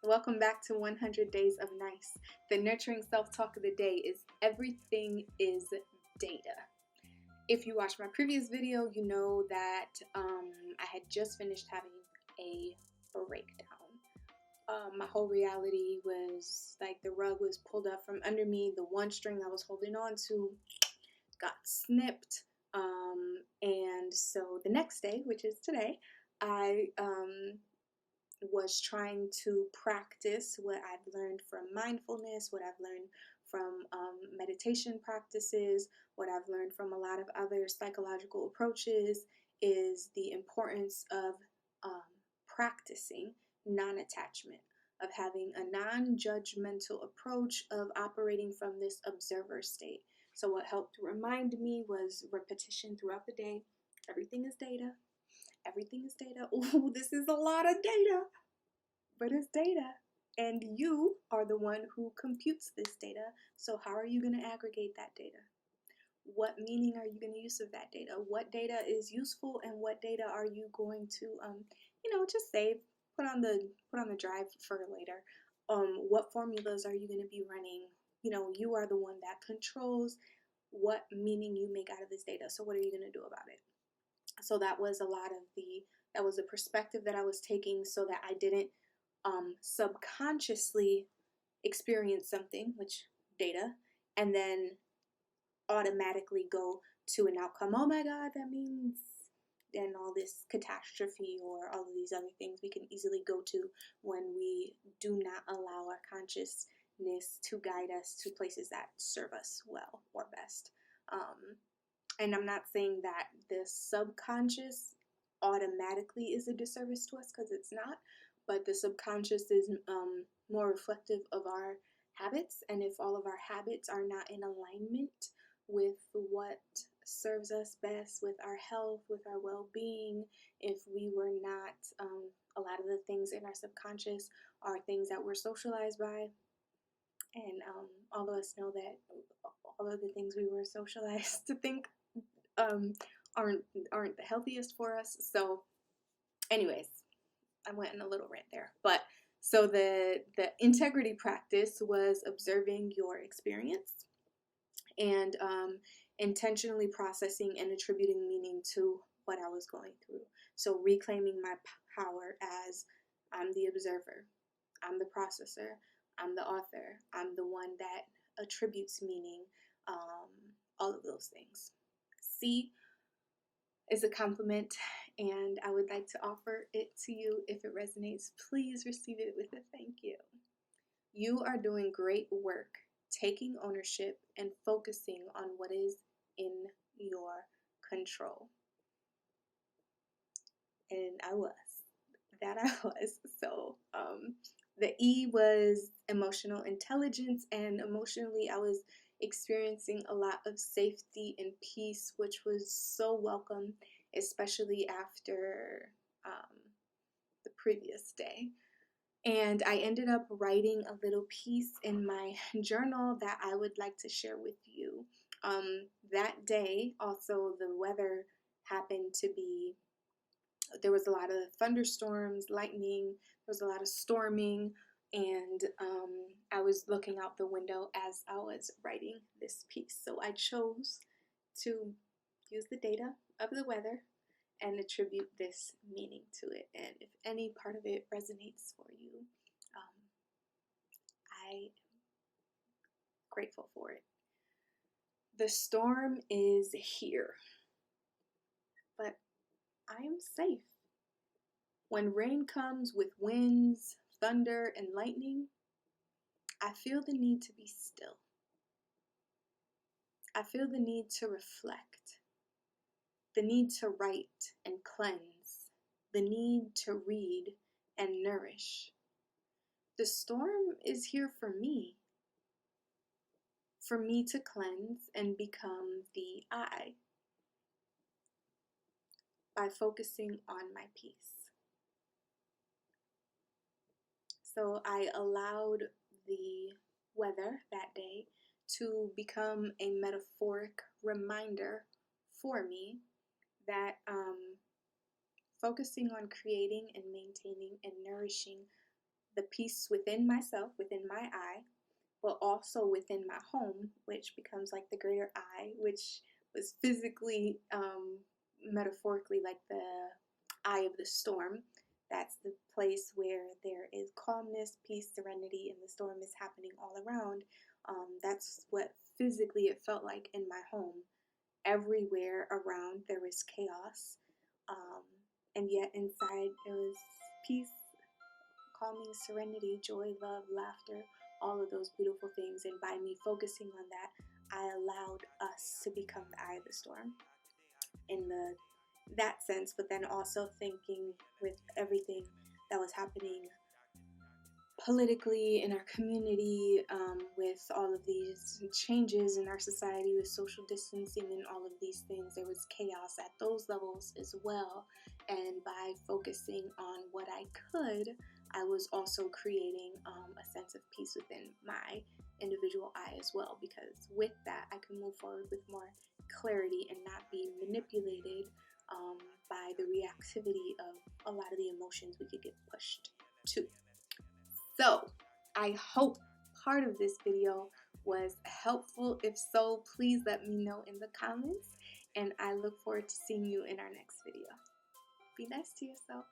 Welcome back to 100 Days of Nice. The nurturing self-talk of the day is everything is data. If you watched my previous video, you know that I had just finished having a breakdown. My whole reality was like the rug was pulled up from under me. The one string I was holding on to got snipped. And so the next day, which is today, I was trying to practice what I've learned from mindfulness, what I've learned from meditation practices, what I've learned from a lot of other psychological approaches is the importance of practicing non-attachment, of having a non-judgmental approach, of operating from this observer state. So what helped remind me was repetition throughout the day. Everything is data. Everything is data. Oh, this is a lot of data, but it's data. And you are the one who computes this data. So how are you going to aggregate that data? What meaning are you going to use of that data? What data is useful and what data are you going to, just save, put on the drive for later? What formulas are you going to be running? You are the one that controls what meaning you make out of this data. So what are you going to do about it? So that was a perspective that I was taking so that I didn't subconsciously experience something, which data, and then automatically go to an outcome. Oh my God, that means then all this catastrophe or all of these other things we can easily go to when we do not allow our consciousness to guide us to places that serve us well or best. And I'm not saying that the subconscious automatically is a disservice to us, because it's not, but the subconscious is more reflective of our habits, and if all of our habits are not in alignment with what serves us best, with our health, with our well-being, if we were not, a lot of the things in our subconscious are things that we're socialized by, and all of us know that all of the things we were socialized to think aren't the healthiest for us. So anyways, I went in a little rant there, but so the integrity practice was observing your experience and intentionally processing and attributing meaning to what I was going through. So reclaiming my power as I'm the observer, I'm the processor, I'm the author, I'm the one that attributes meaning, all of those things. C is a compliment, and I would like to offer it to you. If it resonates, please receive it with a thank you. You are doing great work, taking ownership and focusing on what is in your control. And I was. So the E was emotional intelligence, and emotionally I was experiencing a lot of safety and peace, which was so welcome, especially after the previous day. And I ended up writing a little piece in my journal that I would like to share with you. That day, also, the weather happened to be, there was a lot of thunderstorms, lightning, there was a lot of storming, and I was looking out the window as I was writing this piece. So I chose to use the data of the weather and attribute this meaning to it. And if any part of it resonates for you, I am grateful for it. The storm is here, but I am safe. When rain comes with winds, thunder, and lightning, I feel the need to be still. I feel the need to reflect, the need to write and cleanse, the need to read and nourish. The storm is here for me to cleanse and become the I by focusing on my peace. So I allowed the weather that day to become a metaphoric reminder for me that focusing on creating and maintaining and nourishing the peace within myself, within my I, but also within my home, which becomes like the greater I, which was physically, metaphorically, like the eye of the storm. That's the place where there is calmness, peace, serenity, and the storm is happening all around. That's what physically it felt like in my home. Everywhere around there was chaos, and yet inside it was peace, calming, serenity, joy, love, laughter, all of those beautiful things. And by me focusing on that, I allowed us to become the eye of the storm in that sense, but then also thinking with everything that was happening politically in our community, with all of these changes in our society, with social distancing and all of these things, there was chaos at those levels as well. And by focusing on what I could, I was also creating a sense of peace within my individual I as well, because with that I can move forward with more clarity and not be manipulated by the reactivity of a lot of the emotions we could get pushed to. So I hope part of this video was helpful. If so, please let me know in the comments, and I look forward to seeing you in our next video. Be nice to yourself.